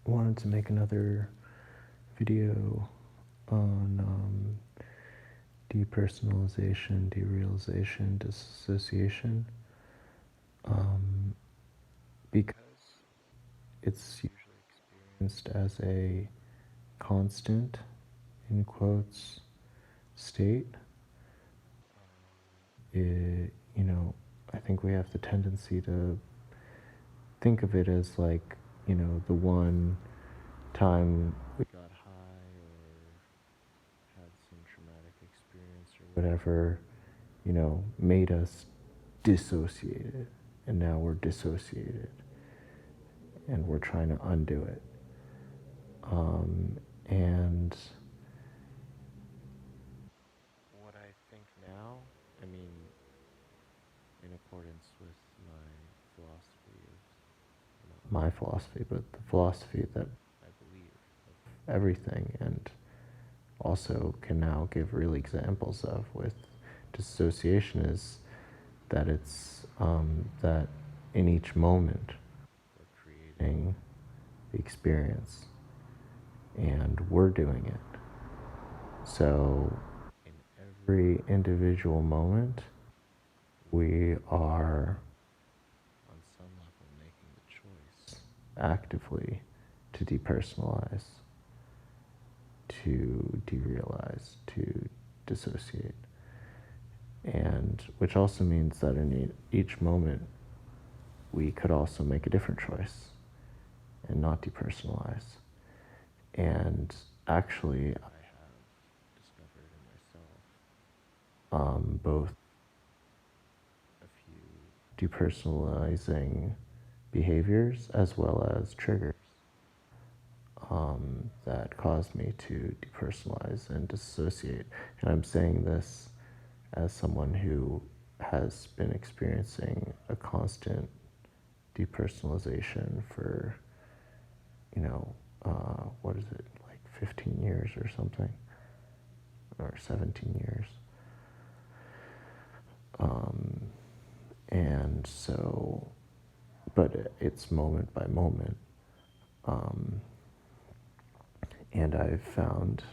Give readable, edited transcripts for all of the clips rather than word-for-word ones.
wanted to make another video on depersonalization, derealization, disassociation, because it's usually experienced as a constant, in quotes, state. I think we have the tendency to think of it as like, the one time we got high or had some traumatic experience or whatever, made us dissociated. And now we're dissociated and we're trying to undo it. And what I think now, I mean, in accordance with my philosophy, but the philosophy that I believe of everything, and also can now give real examples of with dissociation, is that it's that in each moment we're creating the experience and we're doing it. So in every individual moment, we are on some level making the choice actively to depersonalize, to derealize, to dissociate. And which also means that in each moment, we could also make a different choice and not depersonalize. And actually, I have discovered in myself both a few depersonalizing behaviors as well as triggers that caused me to depersonalize and dissociate. And I'm saying this as someone who has been experiencing a constant depersonalization for, what is it, like 15 years or something, or 17 years. And so, but it's moment by moment. And I've found,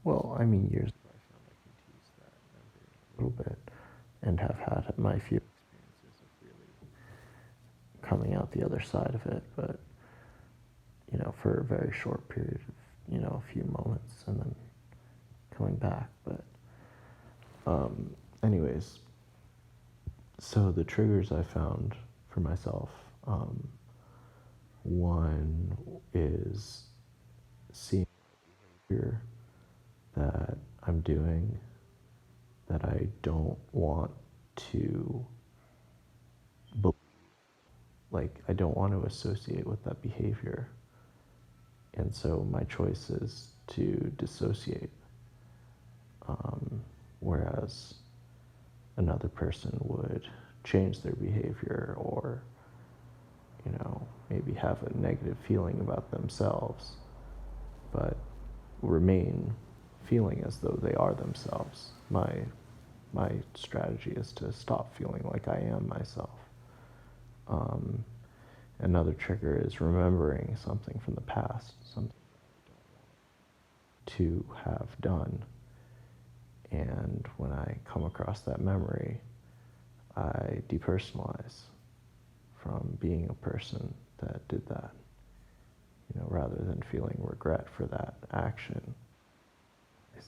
years ago I found I can tease that memory a little bit and have had my few experiences of really coming out the other side of it, but, for a very short period of, a few moments and then coming back. But anyways, so the triggers I found for myself, one is seeing behavior that I'm doing that I don't want to believe. Like, I don't want to associate with that behavior. And so my choice is to dissociate. Whereas another person would change their behavior or, maybe have a negative feeling about themselves, but remain feeling as though they are themselves. My strategy is to stop feeling like I am myself. Another trigger is remembering something from the past, something to have done. And when I come across that memory, I depersonalize from being a person that did that, rather than feeling regret for that action. I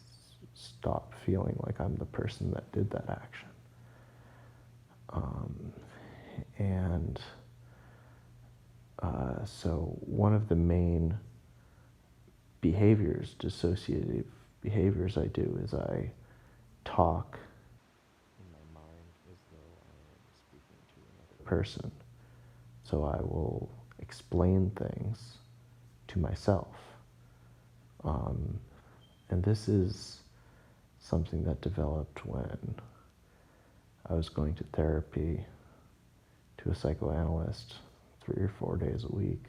stop feeling like I'm the person that did that action. And so one of the main dissociative behaviors I do is I talk in my mind as though I am speaking to another person. So I will explain things to myself. And this is something that developed when I was going to therapy, to a psychoanalyst 3 or 4 days a week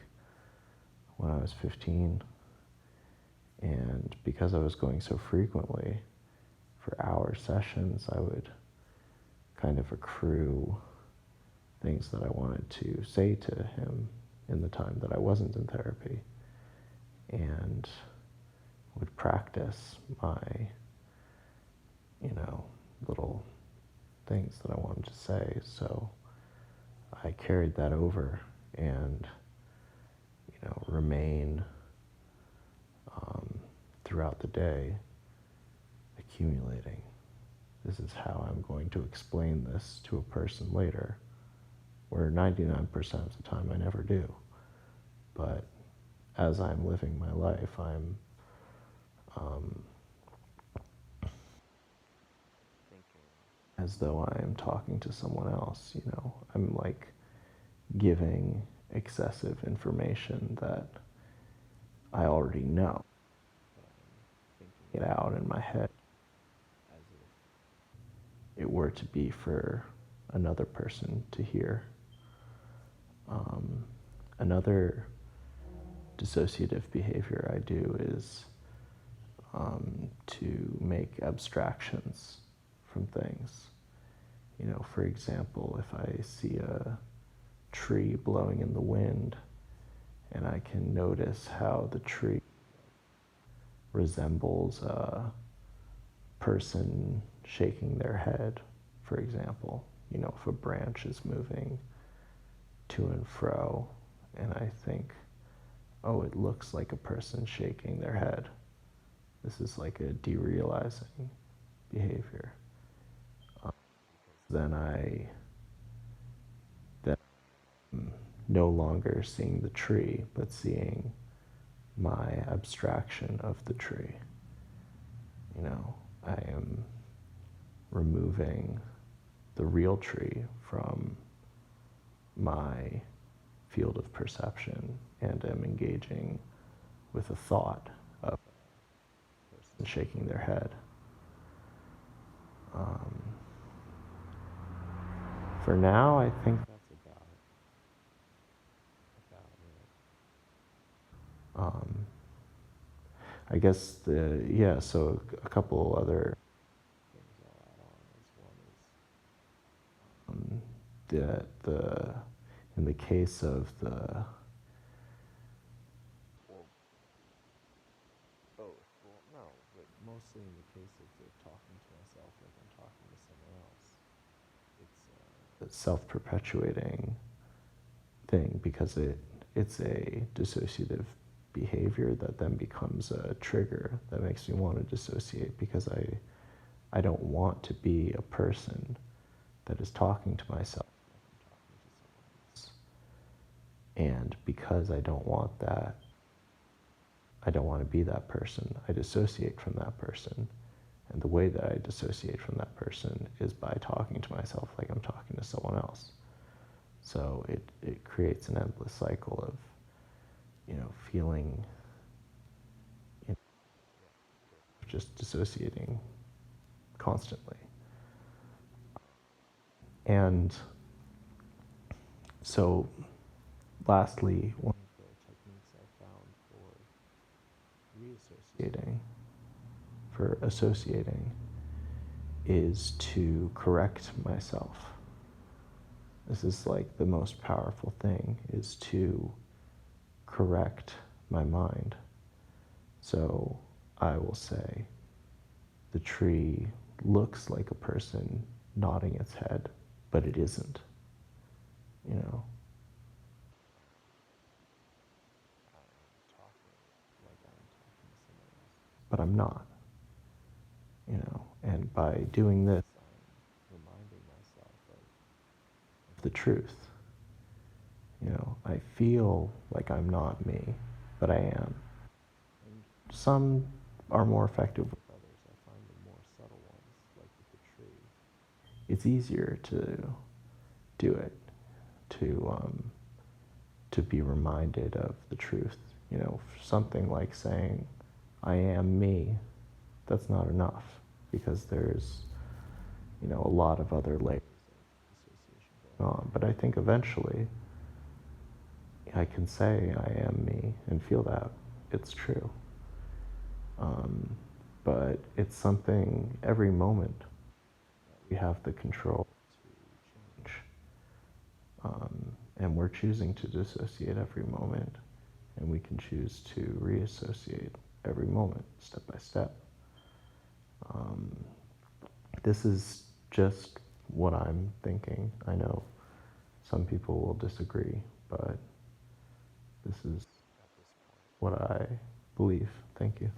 when I was 15. And because I was going so frequently, for hour sessions, I would kind of accrue things that I wanted to say to him in the time that I wasn't in therapy. and would practice my, little things that I wanted to say. So I carried that over and, remain throughout the day accumulating. This is how I'm going to explain this to a person later, where 99% of the time I never do. But as I'm living my life, I'm as though I am talking to someone else, I'm like giving excessive information that I already know, thinking it out in my head as if it were to be for another person to hear. Another dissociative behavior I do is to make abstractions from things. For example, if I see a tree blowing in the wind and I can notice how the tree resembles a person shaking their head, for example, if a branch is moving to and fro and I think, oh, it looks like a person shaking their head. This is like a derealizing behavior. Then I'm no longer seeing the tree, but seeing my abstraction of the tree. I am removing the real tree from my field of perception and am engaging with a thought of a person shaking their head. For now, I think that's about it. I guess so a couple other things I'll add on is one is that in the case of the both, well, no, but mostly in the case of the talking to myself like I'm talking to someone else, it's a self-perpetuating thing because it's a dissociative behavior that then becomes a trigger that makes me want to dissociate because I don't want to be a person that is talking to myself like I'm talking to someone else. And because I don't want that, I don't want to be that person. I dissociate from that person. And the way that I dissociate from that person is by talking to myself like I'm talking to someone else. So it creates an endless cycle of, feeling, just dissociating constantly. And so, lastly, one of the techniques I found for reassociating, for associating, is to correct myself. This is like the most powerful thing, is to correct my mind. So I will say, the tree looks like a person nodding its head, but it isn't. But I'm not. And by doing this, I'm reminding myself of the truth. I feel like I'm not me, but I am. And some are more effective with others. I find the more subtle ones, like with the tree, it's easier to do it, to be reminded of the truth. Something like saying, I am me, that's not enough because there's, a lot of other layers of association going on. But I think eventually I can say I am me and feel that it's true. But it's something every moment we have the control to change. And we're choosing to dissociate every moment. and we can choose to reassociate every moment, step by step. This is just what I'm thinking. I know some people will disagree, but this is what I believe. Thank you.